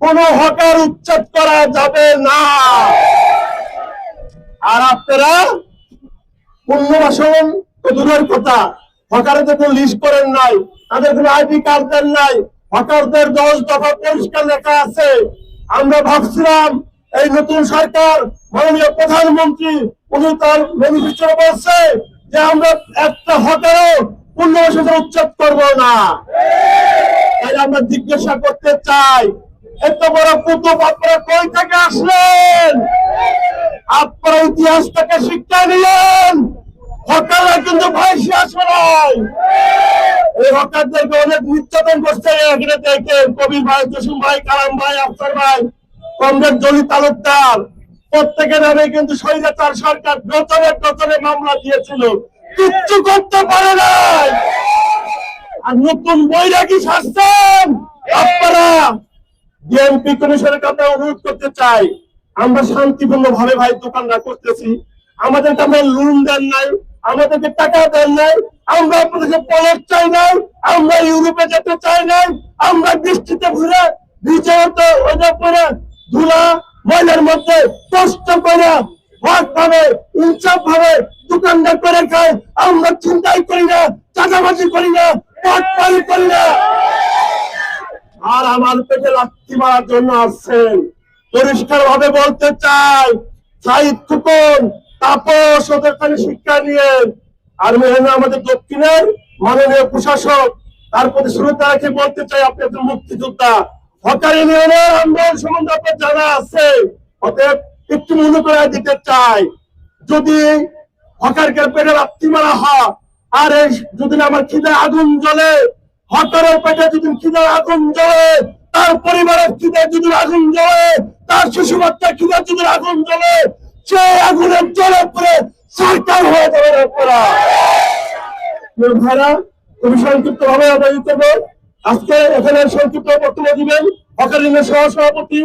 কোনো হকার উচ্ছেদ করা যাবে না। আর আপনারা পুনর্বাসন তো দূরের কথা, হকারদের কোনো লিস্ট করেন নাই, তাদের কোনো আইডি কার্ড দেন নাই। হকারদের 10 দফা পরিষ্কার লেখা আছে। আমরা ভাবছিলাম এই নতুন সরকার, মাননীয় প্রধানমন্ত্রী উনি তার ম্যানিফেস্টো বলছে যে আমরা একটা হকারও পুনর্বাসন উচ্ছেদ করবো না। তাই আমরা জিজ্ঞাসা করতে চাই, এত বড় কুতুব আপনারা কই থেকে আসলেন? আপনারা ইতিহাস থেকে শিক্ষা নিলেন। হকাররা কিন্তু ভাইসে আসে নাই। এই হকারদেরকে অনেক নির্যাতন করছে এখানে থেকে কবির ভাই, জসিম ভাই, কালাম ভাই, আফসার ভাই, কমরেড জলি তালুকদার, প্রত্যেকের নামে কিন্তু স্বৈরাচার সরকার ডজনে মামলা দিয়েছিল, কিচ্ছু করতে পারে নাই। আর নতুন বৈরাগী শাসন আপনারা বিএনপি কমিশনের কাছে অনুরোধ করতে চাই, আমরা শান্তিপূর্ণ ভাবে ভাই দোকানটা করতেছি, আমাদেরকে আমরা লোন দেন নাই, আমাদেরকে টাকা দেন নাই, আমরা আপনাদেরকে পলট চাই নাই, আমরা ইউরোপে যেতে চাই নাই, আমরা বৃষ্টিতে ঘুরে ভিজে হতো ওইটা পরে ধুলা ময়লার মধ্যে কষ্ট করে হক ভাবে ইনসাফ ভাবে দোকানদার করে খাই। আমরা চিন্তাই করি না, চাঁদাবাজি করি না, পাটপাড়ি করি না। আর আমার পেটে লাথি মারার জন্য আসছেন। পরিষ্কার ভাবে বলতে চাই, সাইদ খোকন, তাপস ওদের খালি শিক্ষা নিয়ে। আর মেহনা আমাদের দক্ষিণের মাননীয় প্রশাসক, তার প্রতি শ্রদ্ধা রেখে বলতে চাই, আপনি একজন মুক্তিযোদ্ধা, হকার ইউনিয়নের আন্দোলন সম্বন্ধে আপনার জানা আছে, অতএব একটু মনে করে দিতে চাই, যদি হকারকে পেটে লাথি মারা হয়, আর এই যদি আমার খিদে আগুন জ্বলে, হকারের পেটে যদি খিদে আগুন জ্বলে, তার পরিবারের খিদে যদি আগুন জ্বলে, তার শিশু বাচ্চার খিদে যদি আগুন জ্বলে, সে আগুনের জ্বলে পড়ে সরকার হয়ে যাবে। আপনারা ভাইরা খুবই সংক্ষিপ্ত ভাবে আদায় করবো। আজকে এখানে সংক্ষিপ্ত বক্তব্য দিবেন হকার ইউনিয়নের সহ সভাপতি